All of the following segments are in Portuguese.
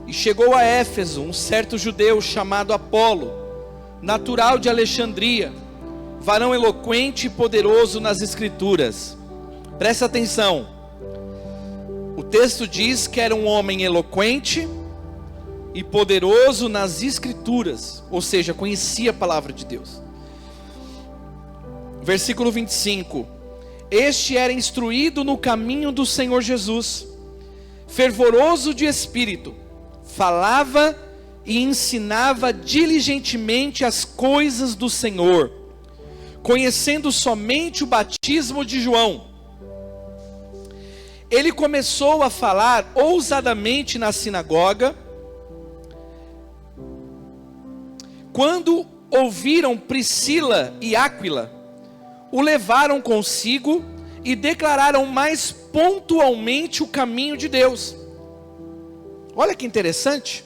E chegou a Éfeso um certo judeu chamado Apolo, natural de Alexandria, varão eloquente e poderoso nas escrituras. Presta atenção. O texto diz que era um homem eloquente e poderoso nas escrituras, ou seja, conhecia a palavra de Deus. Versículo 25. Este era instruído no caminho do Senhor Jesus, fervoroso de espírito, falava e ensinava diligentemente as coisas do Senhor, conhecendo somente o batismo de João. Ele começou a falar ousadamente na sinagoga. Quando ouviram Priscila e Áquila, o levaram consigo e declararam mais pontualmente o caminho de Deus. Olha que interessante.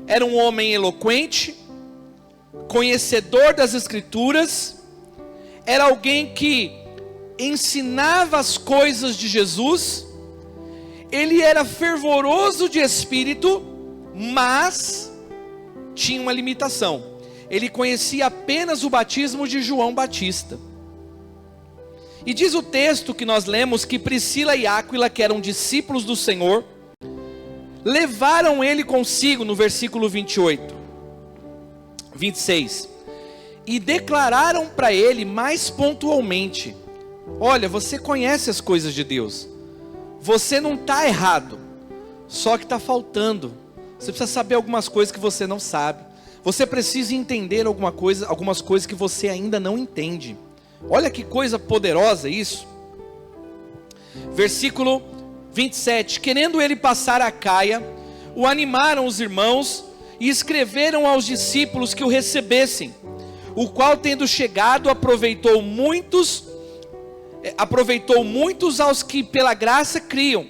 Era um homem eloquente, conhecedor das escrituras, era alguém que ensinava as coisas de Jesus, ele era fervoroso de espírito, mas tinha uma limitação. Ele conhecia apenas o batismo de João Batista. E diz o texto que nós lemos que Priscila e Áquila, que eram discípulos do Senhor, levaram ele consigo no versículo 26, e declararam para ele mais pontualmente: olha, você conhece as coisas de Deus, você não está errado, só que está faltando. Você precisa saber algumas coisas que você não sabe. Você precisa entender algumas coisas que você ainda não entende. Olha que coisa poderosa isso. Versículo 27. Querendo ele passar a Caia, o animaram os irmãos e escreveram aos discípulos que o recebessem. O qual, tendo chegado, aproveitou muitos aos que pela graça criam,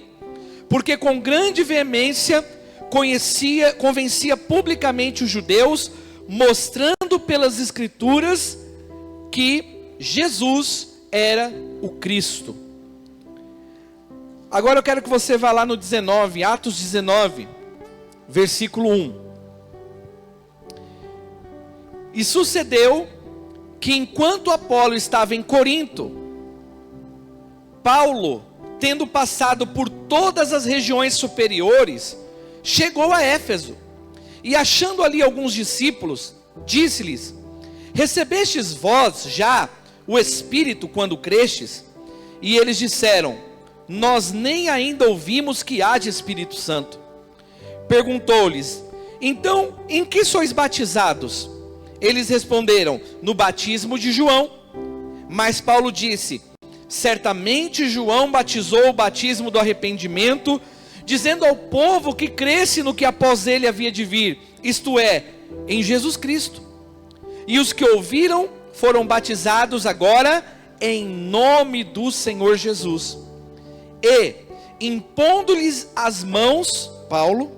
porque com grande veemência convencia publicamente os judeus, mostrando pelas escrituras que Jesus era o Cristo. Agora eu quero que você vá lá no 19, Atos 19, versículo 1. E sucedeu que enquanto Apolo estava em Corinto, Paulo, tendo passado por todas as regiões superiores, chegou a Éfeso, e achando ali alguns discípulos, disse-lhes: recebestes vós já o Espírito quando crestes? E eles disseram: nós nem ainda ouvimos que haja Espírito Santo. Perguntou-lhes: então em que sois batizados? Eles responderam: no batismo de João. Mas Paulo disse: certamente João batizou o batismo do arrependimento, dizendo ao povo que cresce no que após ele havia de vir, isto é, em Jesus Cristo. E os que ouviram foram batizados agora em nome do Senhor Jesus. E, impondo-lhes as mãos, Paulo,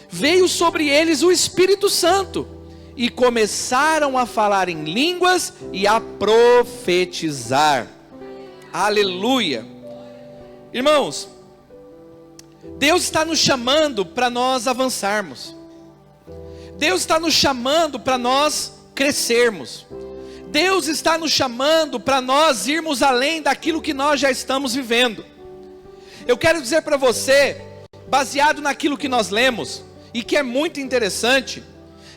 veio sobre eles o Espírito Santo, e começaram a falar em línguas e a profetizar. Aleluia. Irmãos, Deus está nos chamando para nós avançarmos. Deus está nos chamando para nós crescermos. Deus está nos chamando para nós irmos além daquilo que nós já estamos vivendo. Eu quero dizer para você, baseado naquilo que nós lemos, e que é muito interessante,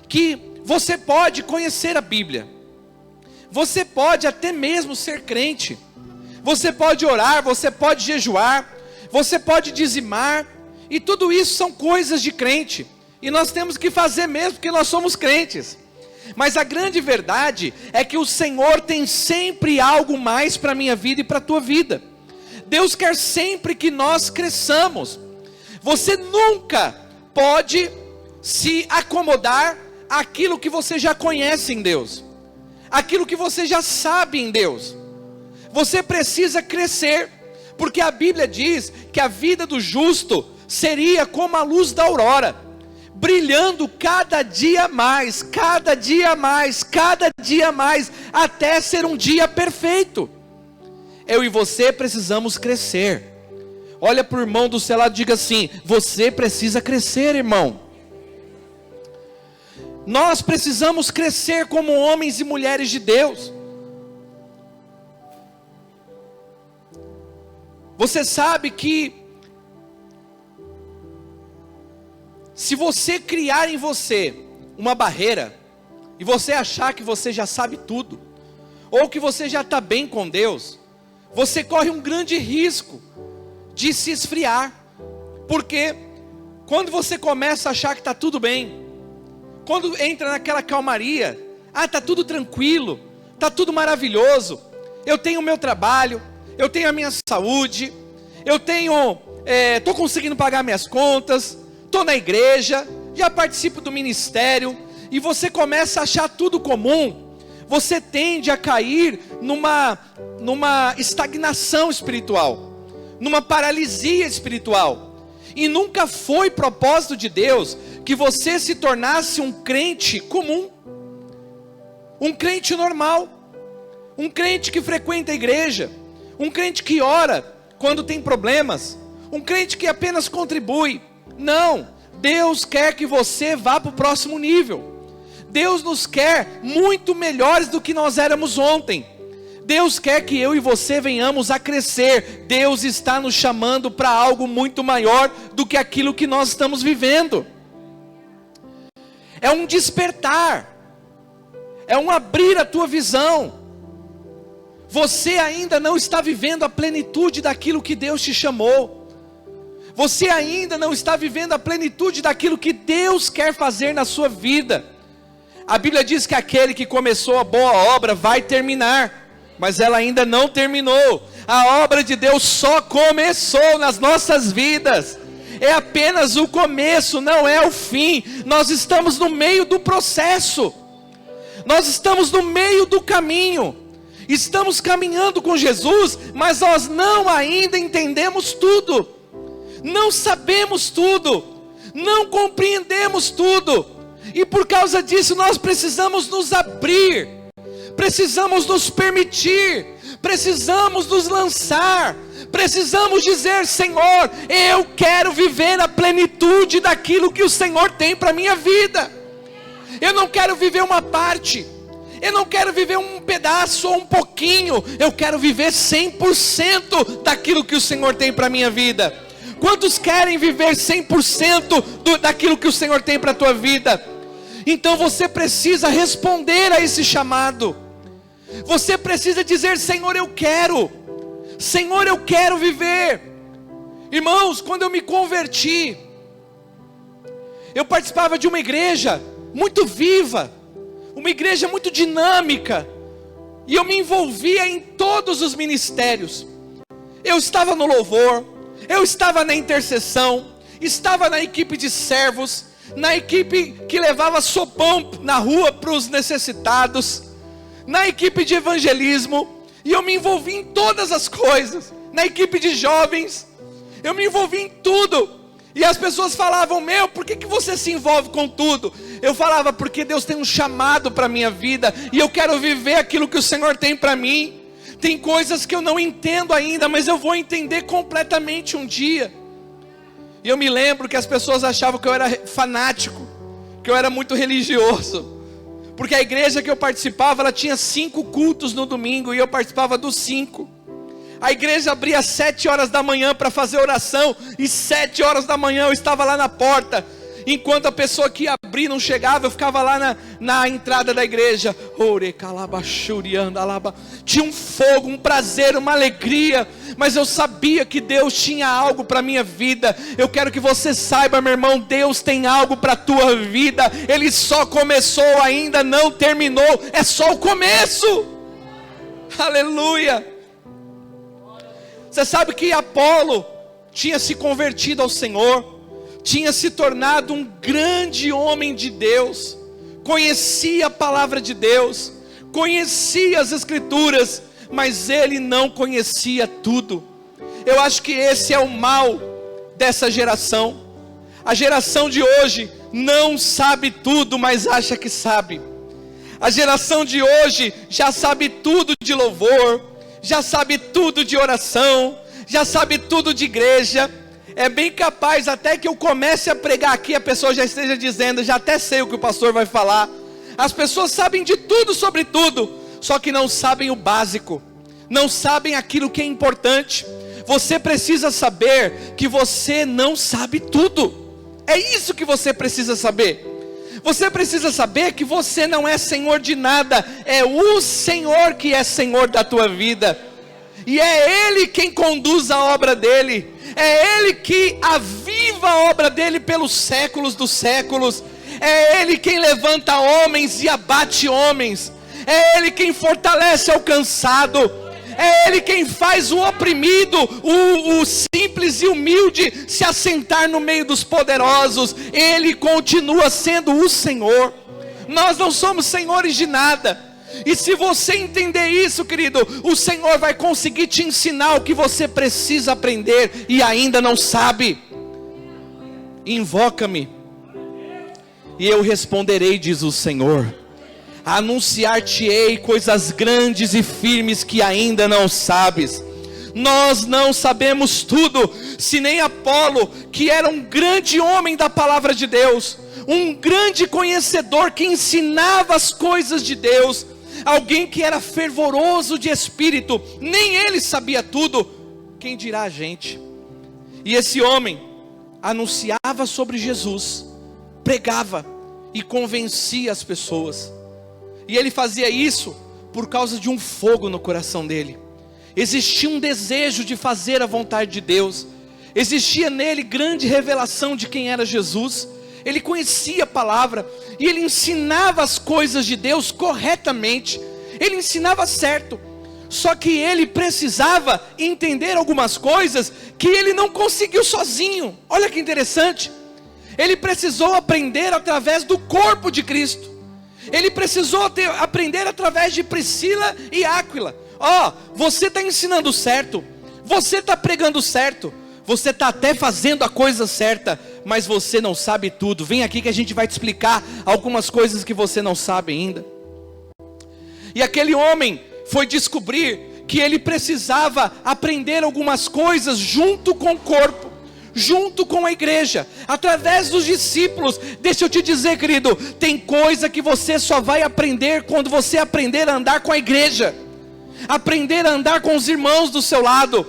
que você pode conhecer a Bíblia. Você pode até mesmo ser crente. Você pode orar, você pode jejuar, você pode dizimar, e tudo isso são coisas de crente, e nós temos que fazer mesmo, porque nós somos crentes. Mas a grande verdade é que o Senhor tem sempre algo mais para a minha vida e para a tua vida. Deus quer sempre que nós cresçamos. Você nunca pode se acomodar àquilo que você já conhece em Deus, aquilo que você já sabe em Deus. Você precisa crescer, porque a Bíblia diz que a vida do justo seria como a luz da aurora, brilhando cada dia mais, cada dia mais, cada dia mais, até ser um dia perfeito. Eu e você precisamos crescer. Olha para o irmão do seu lado e diga assim: você precisa crescer, irmão. Nós precisamos crescer como homens e mulheres de Deus. Você sabe que se você criar em você uma barreira, e você achar que você já sabe tudo, ou que você já está bem com Deus, você corre um grande risco de se esfriar. Porque quando você começa a achar que está tudo bem, quando entra naquela calmaria, está tudo tranquilo, está tudo maravilhoso, eu tenho o meu trabalho, eu tenho a minha saúde, eu estou conseguindo pagar minhas contas, estou na igreja, já participo do ministério, e você começa a achar tudo comum, você tende a cair numa estagnação espiritual, numa paralisia espiritual. E nunca foi propósito de Deus que você se tornasse um crente comum, um crente normal, um crente que frequenta a igreja, um crente que ora quando tem problemas, um crente que apenas contribui. Não, Deus quer que você vá para o próximo nível. Deus nos quer muito melhores do que nós éramos ontem. Deus quer que eu e você venhamos a crescer. Deus está nos chamando para algo muito maior do que aquilo que nós estamos vivendo. É um despertar, é um abrir a tua visão. Você ainda não está vivendo a plenitude daquilo que Deus te chamou. Você ainda não está vivendo a plenitude daquilo que Deus quer fazer na sua vida. A Bíblia diz que aquele que começou a boa obra vai terminar, mas ela ainda não terminou. A obra de Deus só começou nas nossas vidas. É apenas o começo, não é o fim. Nós estamos no meio do processo. Nós estamos no meio do caminho. Estamos caminhando com Jesus, mas nós não ainda entendemos tudo. Não sabemos tudo. Não compreendemos tudo. E por causa disso nós precisamos nos abrir. Precisamos nos permitir. Precisamos nos lançar. Precisamos dizer: Senhor, eu quero viver a plenitude daquilo que o Senhor tem para a minha vida. Eu não quero viver uma parte. Eu não quero viver um pedaço ou um pouquinho. Eu quero viver 100% daquilo que o Senhor tem para a minha vida. Quantos querem viver 100% daquilo que o Senhor tem para a tua vida? Então você precisa responder a esse chamado. Você precisa dizer: Senhor, eu quero. Senhor, eu quero viver. Irmãos, quando eu me converti, eu participava de uma igreja muito viva, uma igreja muito dinâmica, e eu me envolvia em todos os ministérios. Eu estava no louvor, eu estava na intercessão, estava na equipe de servos, na equipe que levava sopão na rua para os necessitados, na equipe de evangelismo, e eu me envolvi em todas as coisas, na equipe de jovens, eu me envolvi em tudo. E as pessoas falavam: meu, por que você se envolve com tudo? Eu falava: porque Deus tem um chamado para a minha vida, e eu quero viver aquilo que o Senhor tem para mim. Tem coisas que eu não entendo ainda, mas eu vou entender completamente um dia. E eu me lembro que as pessoas achavam que eu era fanático, que eu era muito religioso, porque a igreja que eu participava, ela tinha 5 cultos no domingo, e eu participava dos 5. A igreja abria às 7 horas da manhã para fazer oração, e 7 horas da manhã eu estava lá na porta. Enquanto a pessoa que ia abrir não chegava, eu ficava lá na entrada da igreja. Tinha um fogo, um prazer, uma alegria, mas eu sabia que Deus tinha algo para a minha vida. Eu quero que você saiba, meu irmão, Deus tem algo para a tua vida. Ele só começou, ainda não terminou. É só o começo. Aleluia. Você sabe que Apolo tinha se convertido ao Senhor, tinha se tornado um grande homem de Deus, conhecia a palavra de Deus, conhecia as Escrituras, mas ele não conhecia tudo. Eu acho que esse é o mal dessa geração. A geração de hoje não sabe tudo, mas acha que sabe. A geração de hoje já sabe tudo de louvor, já sabe tudo de oração, já sabe tudo de igreja. É bem capaz até que eu comece a pregar aqui, a pessoa já esteja dizendo, já até sei o que o pastor vai falar. As pessoas sabem de tudo sobre tudo, só que não sabem o básico, não sabem aquilo que é importante. Você precisa saber que você não sabe tudo. É isso que você precisa saber. Você precisa saber que você não é senhor de nada. É o Senhor que é senhor da tua vida. E é Ele quem conduz a obra dEle. É Ele que aviva a obra dEle pelos séculos dos séculos. É Ele quem levanta homens e abate homens. É Ele quem fortalece ao cansado. É Ele quem faz o oprimido, o simples e humilde se assentar no meio dos poderosos. Ele continua sendo o Senhor. Nós não somos senhores de nada. E se você entender isso, querido, o Senhor vai conseguir te ensinar o que você precisa aprender e ainda não sabe. Invoca-me e eu responderei, diz o Senhor. Anunciar-te-ei coisas grandes e firmes que ainda não sabes. Nós não sabemos tudo, se nem Apolo, que era um grande homem da palavra de Deus, um grande conhecedor que ensinava as coisas de Deus, alguém que era fervoroso de espírito, nem ele sabia tudo, quem dirá a gente? E esse homem anunciava sobre Jesus, pregava e convencia as pessoas. E ele fazia isso por causa de um fogo no coração dele. Existia um desejo de fazer a vontade de Deus. Existia nele grande revelação de quem era Jesus. Ele conhecia a palavra e ele ensinava as coisas de Deus corretamente. Ele ensinava certo. Só que ele precisava entender algumas coisas que ele não conseguiu sozinho. Olha que interessante. Ele precisou aprender através do corpo de Cristo. Ele precisou aprender através de Priscila e Áquila. Você está ensinando certo, você está pregando certo, você está até fazendo a coisa certa, mas você não sabe tudo. Vem aqui que a gente vai te explicar algumas coisas que você não sabe ainda. E aquele homem foi descobrir que ele precisava aprender algumas coisas junto com o corpo, junto com a igreja, através dos discípulos. Deixa eu te dizer, querido, tem coisa que você só vai aprender quando você aprender a andar com a igreja, aprender a andar com os irmãos do seu lado,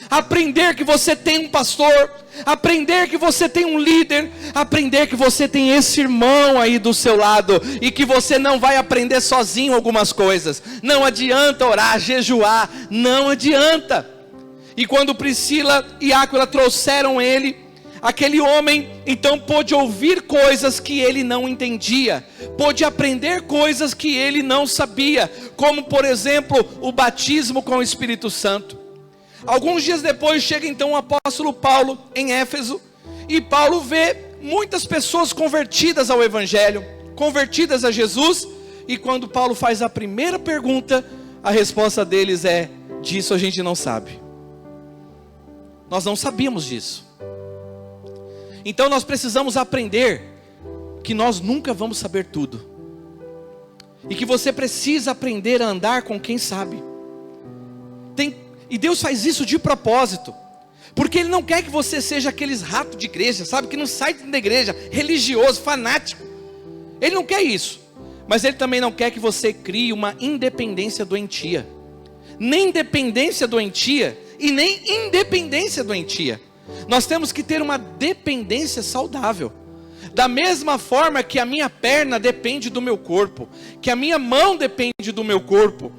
aprender que você tem um pastor, aprender que você tem um líder, aprender que você tem esse irmão aí do seu lado, e que você não vai aprender sozinho algumas coisas. Não adianta orar, jejuar, não adianta. E quando Priscila e Áquila trouxeram ele, aquele homem então pôde ouvir coisas que ele não entendia, pôde aprender coisas que ele não sabia, como por exemplo o batismo com o Espírito Santo. Alguns dias depois chega então o apóstolo Paulo em Éfeso, e Paulo vê muitas pessoas convertidas ao Evangelho, convertidas a Jesus. E quando Paulo faz a primeira pergunta, a resposta deles é: disso a gente não sabe. Nós não sabíamos disso. Então nós precisamos aprender que nós nunca vamos saber tudo, e que você precisa aprender a andar com quem sabe. E Deus faz isso de propósito, porque Ele não quer que você seja aqueles ratos de igreja, sabe, que não sai da igreja, religioso, fanático. Ele não quer isso. Mas Ele também não quer que você crie uma independência doentia. Nem dependência doentia e nem independência doentia. Nós temos que ter uma dependência saudável. Da mesma forma que a minha perna depende do meu corpo, que a minha mão depende do meu corpo,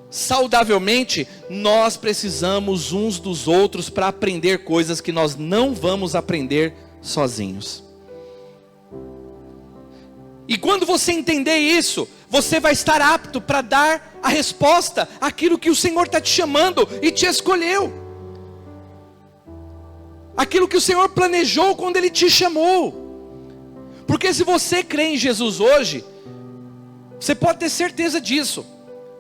saudavelmente, nós precisamos uns dos outros para aprender coisas que nós não vamos aprender sozinhos. E quando você entender isso, você vai estar apto para dar a resposta àquilo que o Senhor está te chamando e te escolheu, aquilo que o Senhor planejou quando Ele te chamou. Porque se você crê em Jesus hoje, você pode ter certeza disso.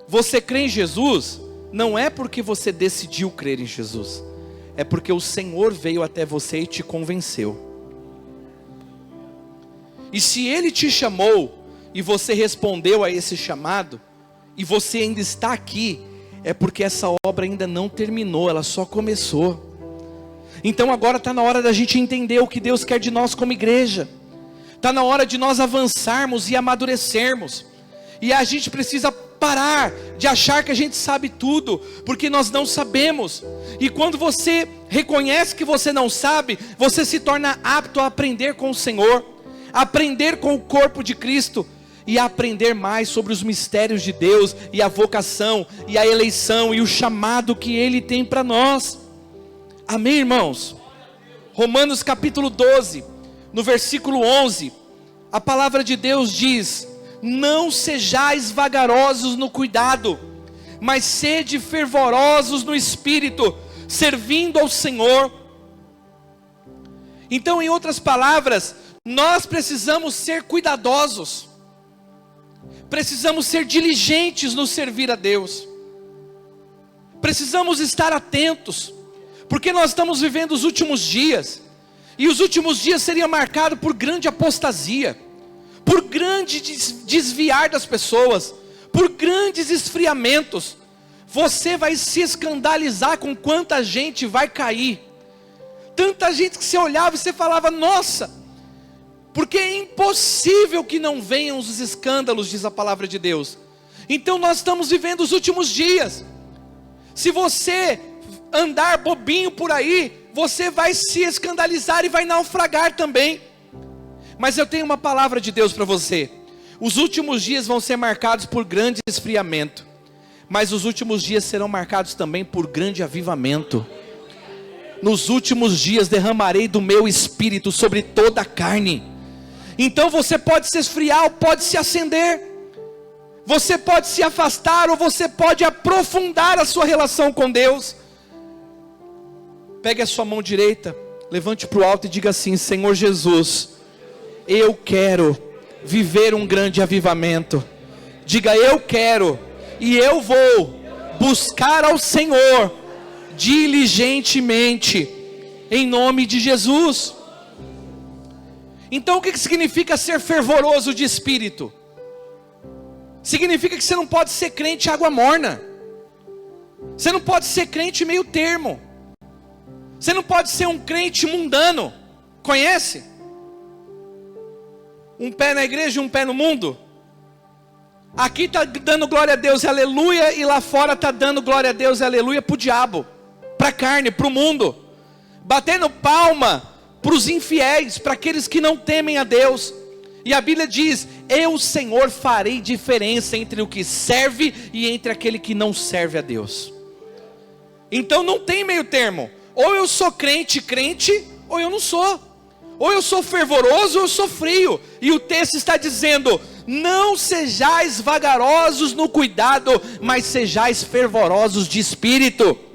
Você crê em Jesus, não é porque você decidiu crer em Jesus, é porque o Senhor veio até você e te convenceu. E se Ele te chamou, e você respondeu a esse chamado, e você ainda está aqui, é porque essa obra ainda não terminou, ela só começou. Então agora está na hora da gente entender o que Deus quer de nós como igreja. Está na hora de nós avançarmos e amadurecermos. E a gente precisa parar de achar que a gente sabe tudo, porque nós não sabemos. E quando você reconhece que você não sabe, você se torna apto a aprender com o Senhor, a aprender com o corpo de Cristo, e a aprender mais sobre os mistérios de Deus, e a vocação, e a eleição, e o chamado que Ele tem para nós. Amém, irmãos? Romanos capítulo 12, no versículo 11, a palavra de Deus diz: não sejais vagarosos no cuidado, mas sede fervorosos no Espírito, servindo ao Senhor. Então, em outras palavras, nós precisamos ser cuidadosos, precisamos ser diligentes no servir a Deus, precisamos estar atentos, porque nós estamos vivendo os últimos dias, e os últimos dias seriam marcados por grande apostasia, por grande desviar das pessoas, por grandes esfriamentos. Você vai se escandalizar com quanta gente vai cair, tanta gente que você olhava e você falava: nossa, porque é impossível que não venham os escândalos, diz a palavra de Deus. Então nós estamos vivendo os últimos dias. Se você andar bobinho por aí, você vai se escandalizar e vai naufragar também. Mas eu tenho uma palavra de Deus para você: os últimos dias vão ser marcados por grande esfriamento, mas os últimos dias serão marcados também por grande avivamento. Nos últimos dias derramarei do meu espírito sobre toda a carne. Então você pode se esfriar ou pode se acender, você pode se afastar ou você pode aprofundar a sua relação com Deus. Pegue a sua mão direita, levante para o alto e diga assim: Senhor Jesus, eu quero viver um grande avivamento. Diga: eu quero e eu vou buscar ao Senhor diligentemente, em nome de Jesus. Então o que significa ser fervoroso de espírito? Significa que você não pode ser crente água morna, você não pode ser crente meio termo, você não pode ser um crente mundano. Conhece? Um pé na igreja e um pé no mundo. Aqui está dando glória a Deus e aleluia, e lá fora está dando glória a Deus e aleluia para o diabo, para a carne, para o mundo, batendo palma para os infiéis, para aqueles que não temem a Deus. E a Bíblia diz: eu, Senhor, farei diferença entre o que serve e entre aquele que não serve a Deus. Então não tem meio termo: ou eu sou crente, ou eu não sou. Ou eu sou fervoroso ou eu sou frio. E o texto está dizendo: não sejais vagarosos no cuidado, mas sejais fervorosos de espírito.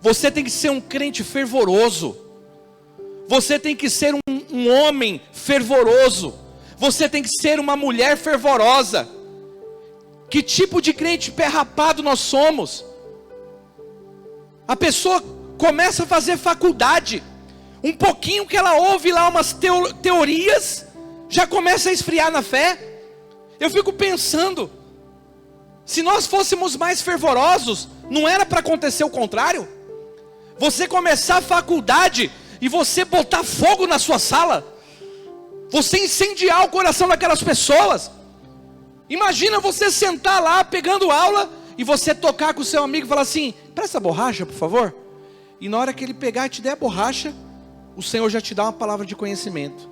Você tem que ser um crente fervoroso, você tem que ser um homem fervoroso, você tem que ser uma mulher fervorosa. Que tipo de crente pé rapado nós somos? A pessoa começa a fazer faculdade, um pouquinho que ela ouve lá umas teorias, já começa a esfriar na fé. Eu fico pensando, se nós fôssemos mais fervorosos, não era para acontecer o contrário? Você começar a faculdade e você botar fogo na sua sala, você incendiar o coração daquelas pessoas. Imagina você sentar lá pegando aula e você tocar com o seu amigo e falar assim: presta a borracha, por favor. E na hora que ele pegar e te der a borracha, o Senhor já te dá uma palavra de conhecimento.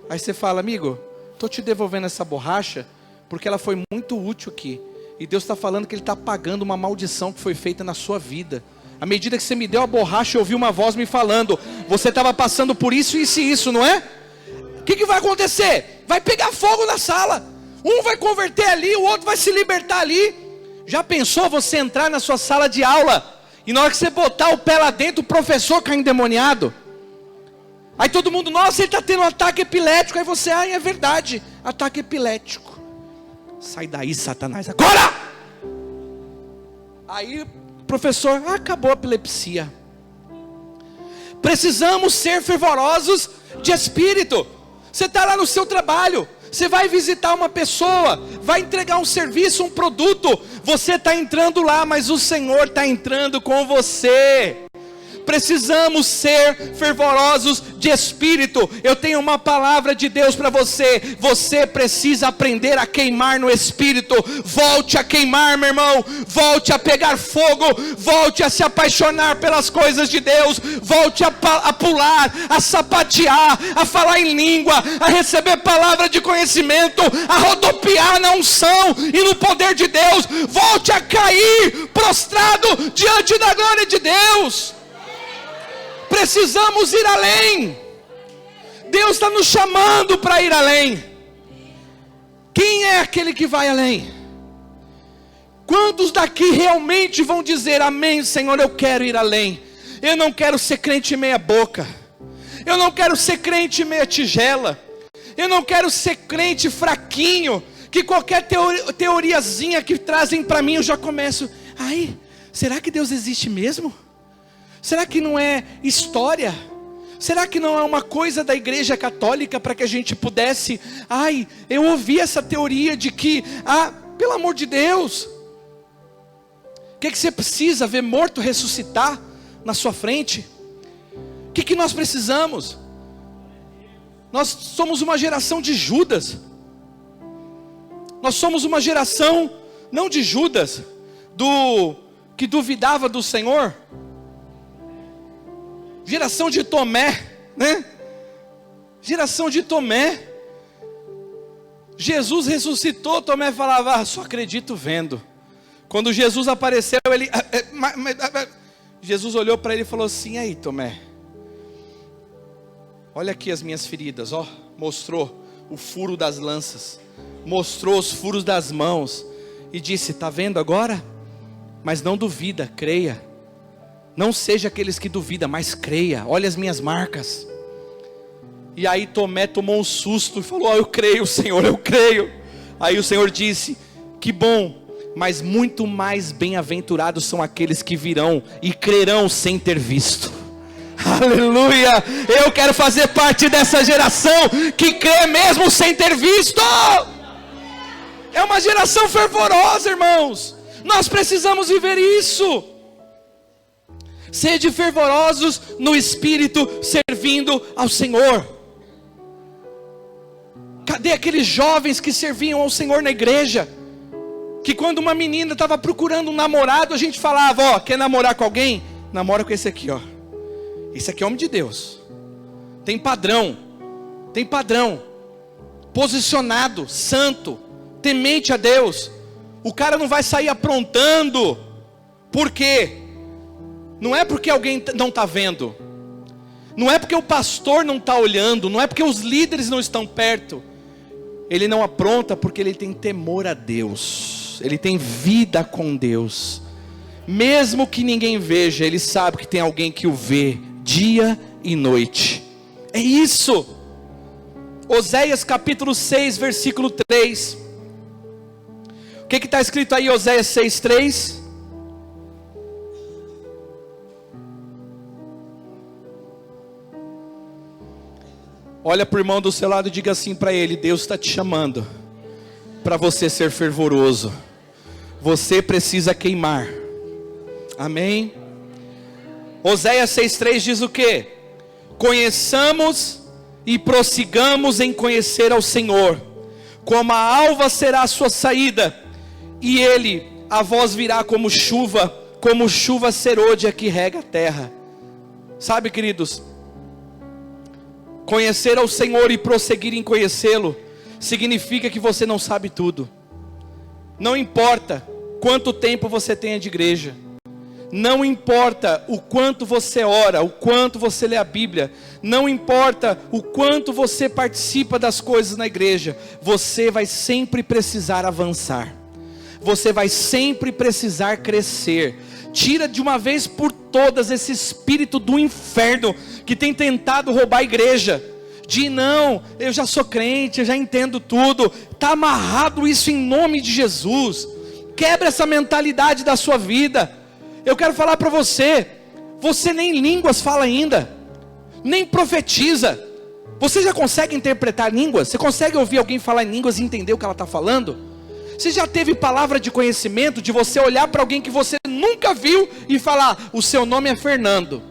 Aí você fala: amigo, estou te devolvendo essa borracha porque ela foi muito útil aqui, e Deus está falando que Ele está pagando uma maldição que foi feita na sua vida. À medida que você me deu a borracha, eu ouvi uma voz me falando: você estava passando por isso, isso e isso, não é? O que vai acontecer? Vai pegar fogo na sala. Um vai converter ali, o outro vai se libertar ali. Já pensou você entrar na sua sala de aula e na hora que você botar o pé lá dentro, o professor cai endemoniado? Aí todo mundo: nossa, ele está tendo um ataque epilético. Aí você: ah, é verdade, ataque epilético. Sai daí, Satanás, agora! Aí professor: ah, acabou a epilepsia. Precisamos ser fervorosos de espírito. Você está lá no seu trabalho, Você vai visitar uma pessoa, vai entregar um serviço, um produto, você está entrando lá, mas o Senhor está entrando com você. Precisamos ser fervorosos de espírito. Eu tenho uma palavra de Deus para você. Você precisa aprender a queimar no espírito. Volte a queimar, meu irmão. Volte a pegar fogo. Volte a se apaixonar pelas coisas de Deus. Volte a pular, a sapatear, a falar em língua, a receber palavra de conhecimento, a rodopiar na unção e no poder de Deus. Volte a cair prostrado diante da glória de Deus. Precisamos ir além. Deus está nos chamando para ir além. Quem é aquele que vai além? Quantos daqui realmente vão dizer: amém, Senhor, eu quero ir além. Eu não quero ser crente meia boca. Eu não quero ser crente meia tigela. Eu não quero ser crente fraquinho, que qualquer teoriazinha que trazem para mim eu já começo: ai, será que Deus existe mesmo? Será que não é história? Será que não é uma coisa da igreja católica para que a gente pudesse... Ai, eu ouvi essa teoria de que... pelo amor de Deus. O que você precisa? Ver morto ressuscitar na sua frente? O que nós precisamos? Nós somos uma geração de Judas. Nós somos uma geração, não de Judas, que duvidava do Senhor. Geração de Tomé, né? Geração de Tomé. Jesus ressuscitou, Tomé falava: só acredito vendo. Quando Jesus apareceu, ele... Jesus olhou para ele e falou assim: aí, Tomé, olha aqui as minhas feridas, ó. Mostrou o furo das lanças, mostrou os furos das mãos e disse: está vendo agora? Mas não duvida, creia. Não seja aqueles que duvidam, mas creia. Olha as minhas marcas. E aí Tomé tomou um susto e falou: eu creio, Senhor, eu creio. Aí o Senhor disse: que bom, mas muito mais bem-aventurados são aqueles que virão e crerão sem ter visto. Aleluia! Eu quero fazer parte dessa geração que crê mesmo sem ter visto. É uma geração fervorosa, irmãos. Nós precisamos viver isso. Sede fervorosos no Espírito, servindo ao Senhor. Cadê aqueles jovens que serviam ao Senhor na igreja? Que quando uma menina estava procurando um namorado, a gente falava: ó, quer namorar com alguém? Namora com esse aqui, ó. Esse aqui é homem de Deus. Tem padrão. Posicionado, santo, temente a Deus. O cara não vai sair aprontando. Por quê? Não é porque alguém não está vendo, não é porque o pastor não está olhando, não é porque os líderes não estão perto. Ele não apronta porque ele tem temor a Deus, ele tem vida com Deus. Mesmo que ninguém veja, ele sabe que tem alguém que o vê dia e noite. É isso. Oséias capítulo 6, versículo 3. O que está escrito aí, Oséias 6, 3? Olha para o irmão do seu lado e diga assim para ele: Deus está te chamando para você ser fervoroso. Você precisa queimar. Amém? Oséias 6,3 diz o quê? Conheçamos e prossigamos em conhecer ao Senhor. Como a alva será a sua saída, e ele, a vós virá como chuva serôdia que rega a terra. Sabe, queridos, conhecer ao Senhor e prosseguir em conhecê-lo significa que você não sabe tudo. Não importa quanto tempo você tenha de igreja, não importa o quanto você ora, o quanto você lê a Bíblia, não importa o quanto você participa das coisas na igreja, você vai sempre precisar avançar, você vai sempre precisar crescer. Tira de uma vez por todas esse espírito do inferno que tem tentado roubar a igreja. De não, eu já sou crente, eu já entendo tudo. Está amarrado isso em nome de Jesus. Quebra essa mentalidade da sua vida. Eu quero falar para você, você nem línguas fala ainda, nem profetiza. Você já consegue interpretar línguas? Você consegue ouvir alguém falar em línguas e entender o que ela está falando? Você já teve palavra de conhecimento de você olhar para alguém que você nunca viu e falar, o seu nome é Fernando?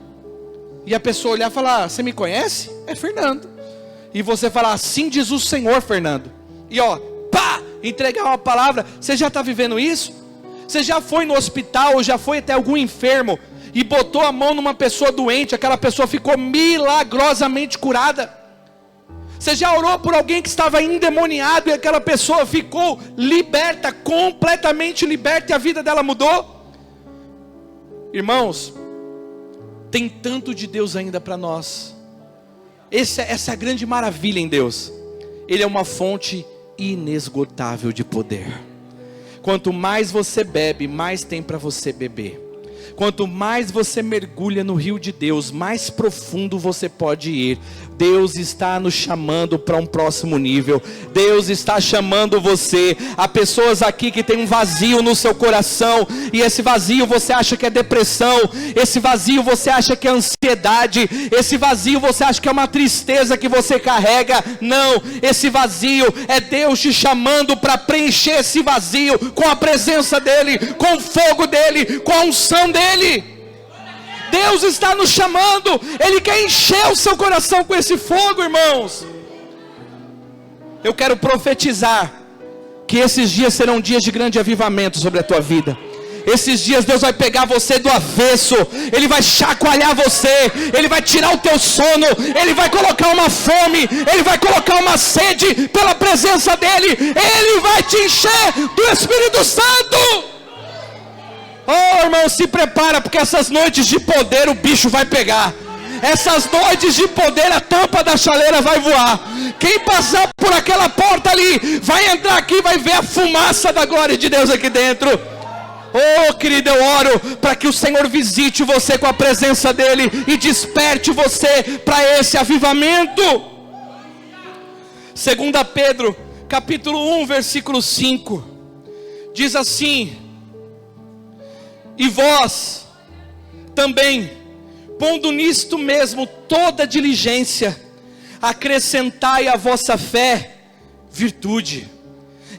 E a pessoa olhar e falar, você me conhece? É Fernando. E você falar, assim diz o Senhor, Fernando. E ó, pá, entregar uma palavra. Você já está vivendo isso? Você já foi no hospital ou já foi até algum enfermo e botou a mão numa pessoa doente, aquela pessoa ficou milagrosamente curada? Você já orou por alguém que estava endemoniado e aquela pessoa ficou liberta, completamente liberta, e a vida dela mudou? Irmãos, tem tanto de Deus ainda para nós. Essa é a grande maravilha em Deus. Ele é uma fonte inesgotável de poder. Quanto mais você bebe, mais tem para você beber. Quanto mais você mergulha no rio de Deus, mais profundo você pode ir. Deus está nos chamando para um próximo nível. Deus está chamando você. Há pessoas aqui que tem um vazio no seu coração, e esse vazio você acha que é depressão, esse vazio você acha que é ansiedade, esse vazio você acha que é uma tristeza que você carrega. Não, esse vazio é Deus te chamando para preencher esse vazio com a presença dEle, com o fogo dEle, com a unção dEle. Deus está nos chamando, Ele quer encher o seu coração com esse fogo, irmãos. Eu quero profetizar que esses dias serão dias de grande avivamento sobre a tua vida. Esses dias Deus vai pegar você do avesso, Ele vai chacoalhar você, Ele vai tirar o teu sono, Ele vai colocar uma fome, Ele vai colocar uma sede pela presença dEle, Ele vai te encher do Espírito Santo. Oh, irmão, se prepara, porque essas noites de poder o bicho vai pegar. Essas noites de poder a tampa da chaleira vai voar. Quem passar por aquela porta ali, vai entrar aqui, vai ver a fumaça da glória de Deus aqui dentro. Oh, querido, eu oro para que o Senhor visite você com a presença dEle e desperte você para esse avivamento. 2 Pedro, capítulo 1, versículo 5, diz assim: e vós também, pondo nisto mesmo toda diligência, acrescentai à vossa fé virtude,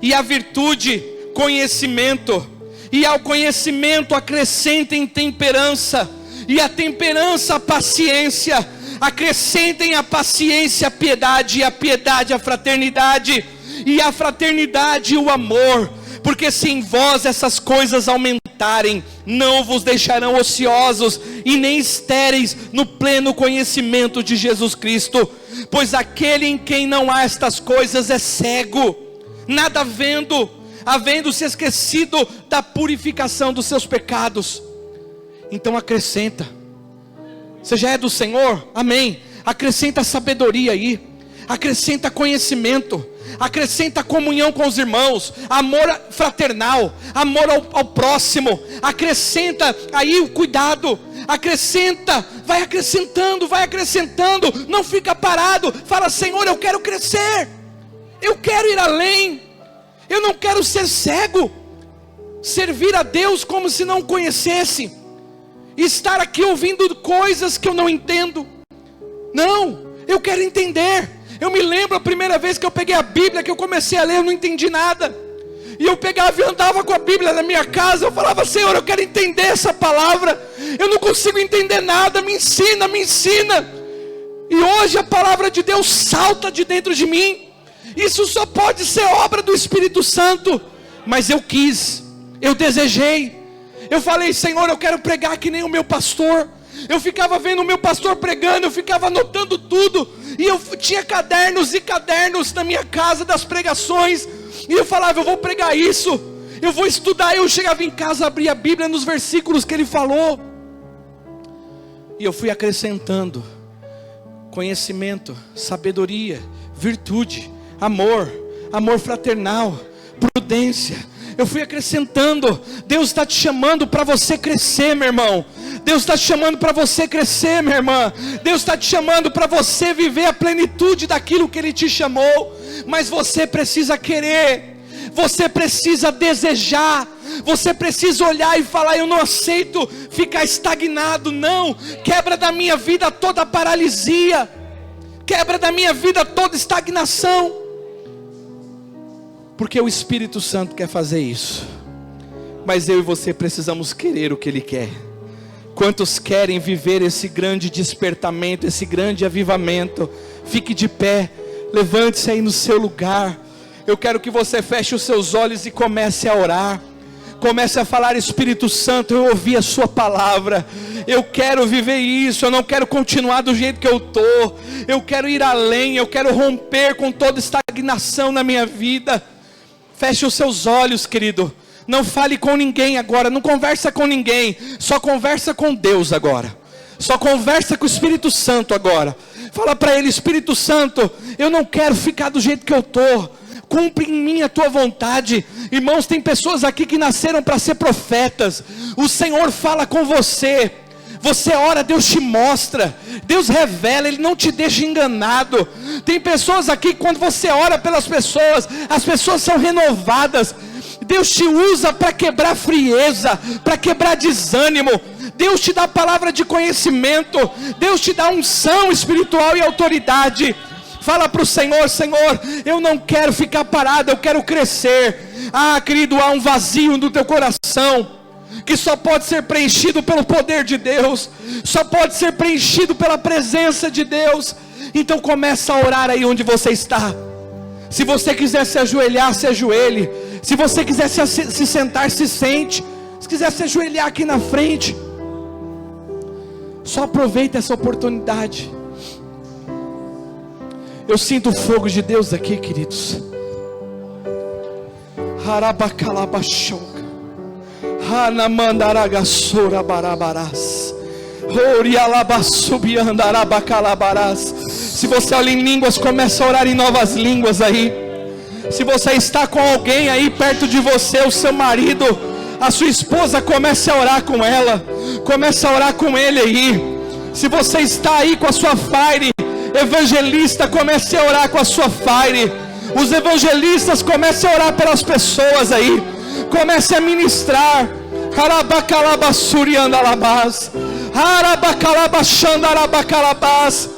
e à virtude conhecimento, e ao conhecimento acrescentem temperança, e a temperança paciência, acrescentem a paciência a piedade, e a piedade a fraternidade, e a fraternidade o amor. Porque se em vós essas coisas aumentarem, não vos deixarão ociosos e nem estéreis no pleno conhecimento de Jesus Cristo. Pois aquele em quem não há estas coisas é cego, nada vendo, havendo-se esquecido da purificação dos seus pecados. Então acrescenta. Você já é do Senhor? Amém. Acrescenta sabedoria aí, acrescenta conhecimento, acrescenta comunhão com os irmãos, amor fraternal, amor ao próximo, acrescenta aí o cuidado, acrescenta, vai acrescentando, não fica parado, fala: Senhor, eu quero crescer, eu quero ir além, eu não quero ser cego, servir a Deus como se não conhecesse, estar aqui ouvindo coisas que eu não entendo. Não, eu quero entender. Eu me lembro a primeira vez que eu peguei a Bíblia, que eu comecei a ler, eu não entendi nada. E eu pegava e andava com a Bíblia na minha casa. Eu falava: Senhor, eu quero entender essa palavra. Eu não consigo entender nada, me ensina, me ensina. E hoje a palavra de Deus salta de dentro de mim. Isso só pode ser obra do Espírito Santo. Mas eu quis, eu desejei. Eu falei: Senhor, eu quero pregar que nem o meu pastor. Eu ficava vendo o meu pastor pregando, eu ficava anotando tudo, e eu tinha cadernos e cadernos na minha casa das pregações, e eu falava: eu vou pregar isso, eu vou estudar. Eu chegava em casa, abria a Bíblia nos versículos que ele falou, e eu fui acrescentando conhecimento, sabedoria, virtude, amor fraternal, prudência. Eu fui acrescentando. Deus está te chamando para você crescer, meu irmão. Deus está te chamando para você crescer, minha irmã. Deus está te chamando para você viver a plenitude daquilo que Ele te chamou. Mas você precisa querer, você precisa desejar, você precisa olhar e falar: eu não aceito ficar estagnado, não. Quebra da minha vida toda a paralisia, Quebra da minha vida toda estagnação. Porque o Espírito Santo quer fazer isso. Mas eu e você precisamos querer o que Ele quer. Quantos querem viver esse grande despertamento, esse grande avivamento? Fique de pé, levante-se aí no seu lugar. Eu quero que você feche os seus olhos e comece a orar. Comece a falar: Espírito Santo, eu ouvi a sua palavra. Eu quero viver isso, eu não quero continuar do jeito que eu estou. Eu quero ir além, eu quero romper com toda estagnação na minha vida. Feche os seus olhos, querido. Não fale com ninguém agora, não conversa com ninguém. Só conversa com Deus agora. Só conversa com o Espírito Santo agora. Fala para Ele: Espírito Santo, eu não quero ficar do jeito que eu estou. Cumpre em mim a tua vontade. Irmãos, tem pessoas aqui que nasceram para ser profetas. O Senhor fala com você. Você ora, Deus te mostra, Deus revela, Ele não te deixa enganado. Tem pessoas aqui que quando você ora pelas pessoas, as pessoas são renovadas. Deus te usa para quebrar frieza, para quebrar desânimo. Deus te dá palavra de conhecimento. Deus te dá unção espiritual e autoridade. Fala para o Senhor: Senhor, eu não quero ficar parado, eu quero crescer. Ah, querido, há um vazio no teu coração, que só pode ser preenchido pelo poder de Deus, só pode ser preenchido pela presença de Deus. Então começa a orar aí onde você está. Se você quiser se ajoelhar, se ajoelhe. Se você quiser se sentar, se sente. Se quiser se ajoelhar aqui na frente, só aproveita essa oportunidade. Eu sinto o fogo de Deus aqui, queridos. Harabacalabachoca, Hanamandaragassora barabarás, Orialabassubiandarabacalabarás. Se você olha em línguas, começa a orar em novas línguas aí. Se você está com alguém aí perto de você, o seu marido, a sua esposa, comece a orar com ela. Comece a orar com ele aí. Se você está aí com a sua fire, evangelista, comece a orar com a sua fire. Os evangelistas, comece a orar pelas pessoas aí. Comece a ministrar. Harabacalabassuriandalabás, Harabacalabachandarabacalabás.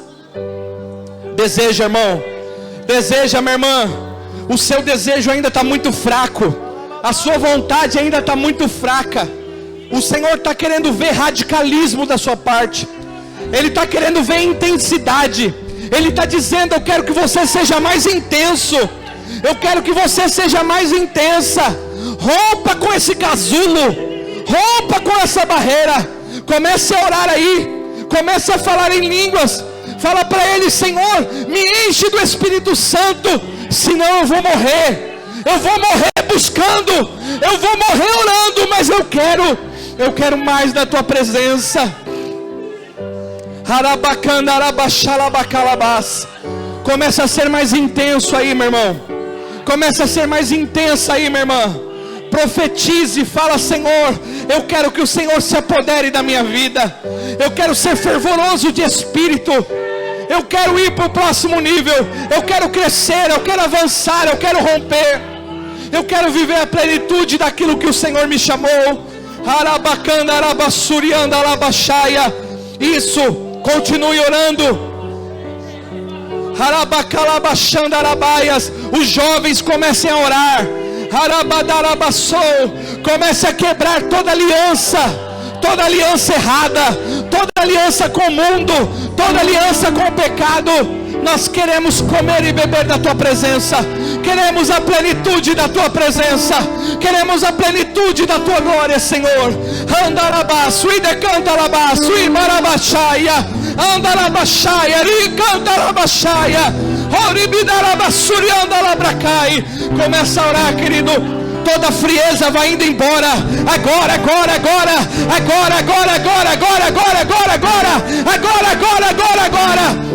Deseja, irmão. Deseja, minha irmã. O seu desejo ainda está muito fraco. A sua vontade ainda está muito fraca. O Senhor está querendo ver radicalismo da sua parte. Ele está querendo ver intensidade. Ele está dizendo: eu quero que você seja mais intenso. Eu quero que você seja mais intensa. Rompa com esse casulo. Rompa com essa barreira. Comece a orar aí. Comece a falar em línguas. Fala para Ele: Senhor, me enche do Espírito Santo, senão eu vou morrer. Eu vou morrer buscando. Eu vou morrer orando, mas eu quero mais da Tua presença. Começa a ser mais intenso aí, meu irmão. Começa a ser mais intensa aí, minha irmã. Profetize, fala: Senhor, eu quero que o Senhor se apodere da minha vida. Eu quero ser fervoroso de espírito. Eu quero ir para o próximo nível. Eu quero crescer, eu quero avançar, eu quero romper. Eu quero viver a plenitude daquilo que o Senhor me chamou. Isso, continue orando. Os jovens comecem a orar. Comece a quebrar toda aliança errada, toda aliança com o mundo, toda aliança com o pecado. Nós queremos comer e beber da Tua presença. Queremos a plenitude da Tua presença. Queremos a plenitude da Tua glória, Senhor. Andarabaço e decantarabaço e marabaxaia. Andarabaxaia e cantarabaxaia. Oribidarabaçuri andalabracai. Começa a orar, querido. Toda frieza vai indo embora. Agora.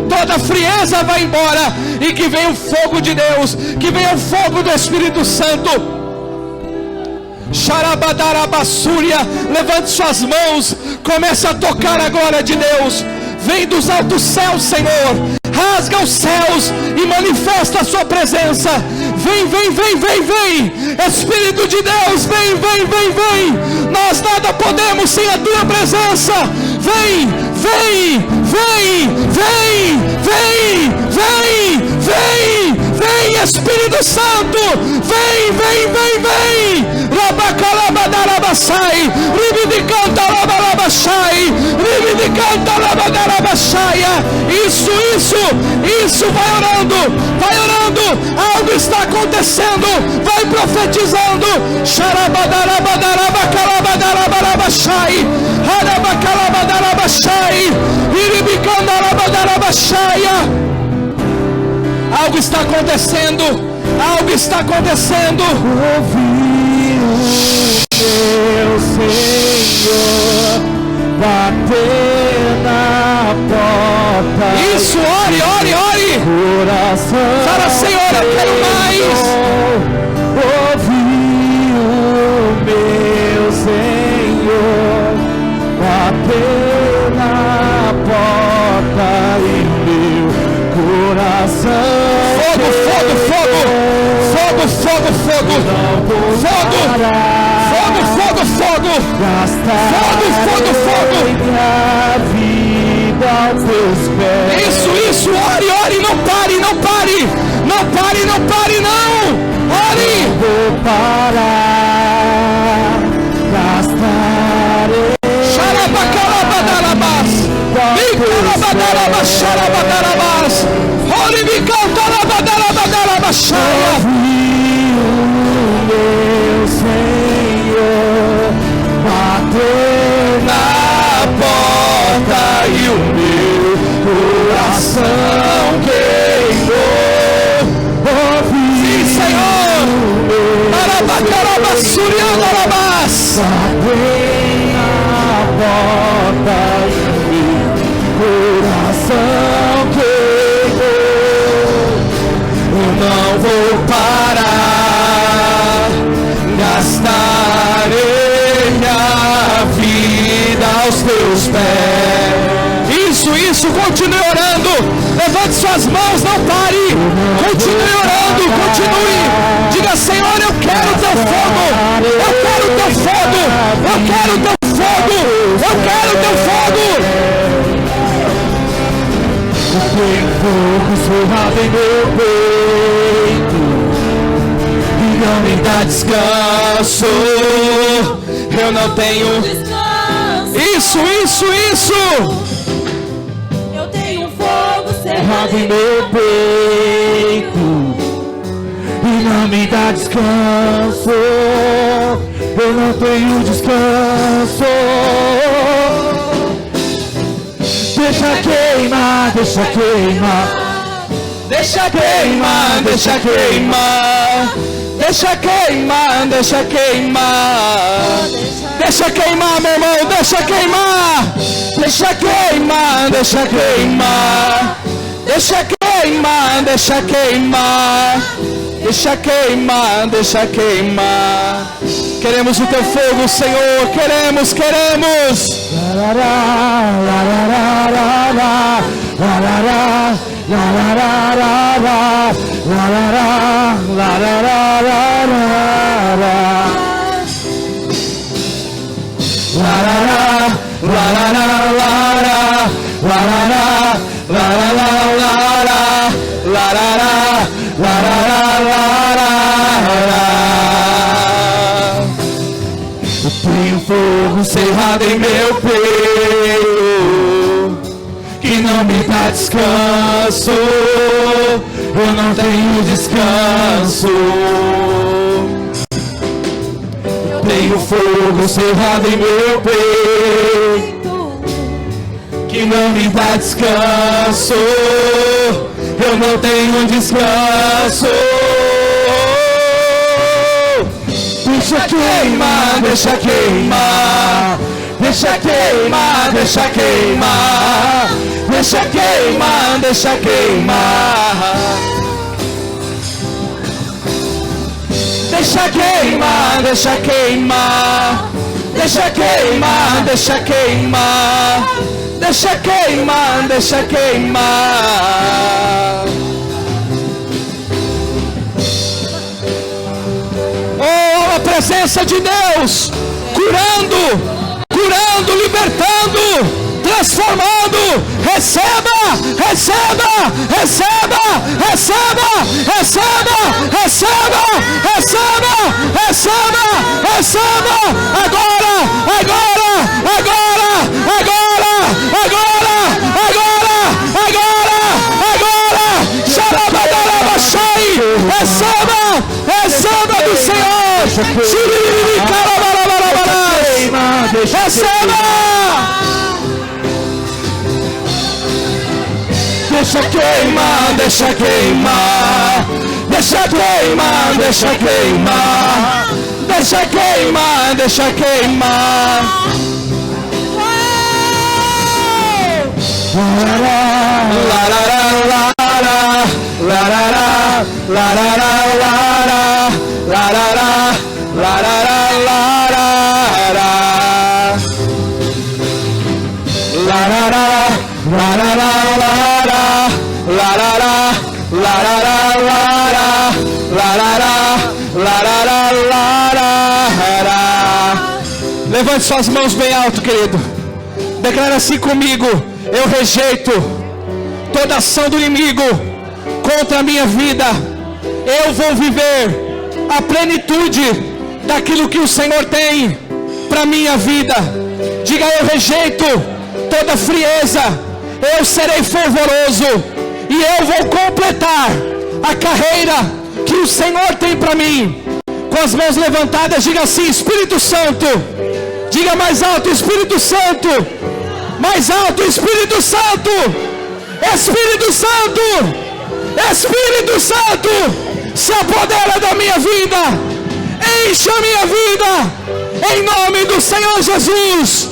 Toda frieza vai embora. E que venha o fogo de Deus. Que venha o fogo do Espírito Santo. Xarabadarabassúria. Levante suas mãos. Comece a tocar a glória de Deus. Vem dos altos céus, Senhor. Rasga os céus e manifesta a sua presença. Vem. Espírito de Deus, vem. Nós nada podemos sem a tua presença. Vem. Vem, vem, vem, Espírito Santo. Vem, vem, vem, vem. Labacalabadarabasai, ribidicanta labalabashai, ribidicanta labadarabashaia. Isso, vai orando, algo está acontecendo, vai profetizando. Xarabadarabadarabacalabadarabashai, harabacalabadarabashai, iribicandarabadarabashaia. Algo está acontecendo, algo está acontecendo. Ouvi o meu Senhor bater na porta. Isso, ore, ore, ore. Coração. Fala, Senhor, eu quero mais. Ouvi o meu Senhor bater na porta e meu coração. Fogo, fogo, fogo. Fogo, fogo, fogo. Fogo. Fogo, fogo, fogo. Fogo, fogo, fogo. Isso, ore, ore, não pare, não pare. Não pare, não pare, não. Ore. Vou parar, gastarei. Xarabacalabadarabas. Bicalabadarabas, xarabadarabas. Ore, bicalabadarabas, xarabadarabas. Meu Senhor bater na porta e o meu coração queimou. Sim, Senhor. Arabacarabasuriandarabas. Bater na porta e o meu coração queimou. Eu não vou parar, gastarei a vida aos teus pés. Isso, continue orando. Levante suas mãos, não pare. Continue orando, continue. Diga, Senhor, eu quero o teu fogo. Eu quero o teu fogo. Eu quero o teu fogo. Eu quero o teu fogo. Eu tenho fogo cerrado em meu peito e não me dá descanso. Eu não tenho Isso. Eu tenho fogo cerrado em meu peito e não me dá descanso. Eu não tenho descanso. Deixa queimar, deixa queimar. Deixa queimar, deixa queimar. Deixa queimar, deixa queimar. Deixa queimar, meu irmão, deixa queimar. Deixa queimar, deixa queimar. Deixa queimar, deixa queimar. Deixa queimar, deixa queimar. Queremos o teu fogo, Senhor. Queremos. Eu tenho fogo cerrado em meu peito que não me dá descanso. Eu não tenho descanso. Eu tenho fogo cerrado em meu peito que não me dá descanso. Eu não tenho descanso. Deixa queimar, deixa queimar. Deixa queimar, deixa queimar. Deixa queimar, deixa queimar. Deixa queimar, deixa queimar. Deixa queimar, deixa queimar. Deixa queimar, deixa queimar. Oh, a presença de Deus, curando, libertando, transformando. Receba, receba, receba, receba, receba, receba, receba, receba, receba, agora, agora, agora, agora, agora, agora, agora, agora, xarabadarabachai, receba, receba do Senhor, xiriri, carabarabarabara, receba. Deixa queimar, deixa queimar, deixa queimar, deixa queimar, deixa queimar, deixa queimar. Levante suas mãos bem alto, querido. Declara assim comigo: eu rejeito toda ação do inimigo contra a minha vida. Eu vou viver a plenitude daquilo que o Senhor tem para minha vida. Diga: eu rejeito toda frieza. Eu serei fervoroso e eu vou completar a carreira que o Senhor tem para mim. Com as mãos levantadas, diga assim: Espírito Santo. Diga mais alto: Espírito Santo. Mais alto: Espírito Santo. Espírito Santo. Espírito Santo, se apodera da minha vida. Encha a minha vida. Em nome do Senhor Jesus.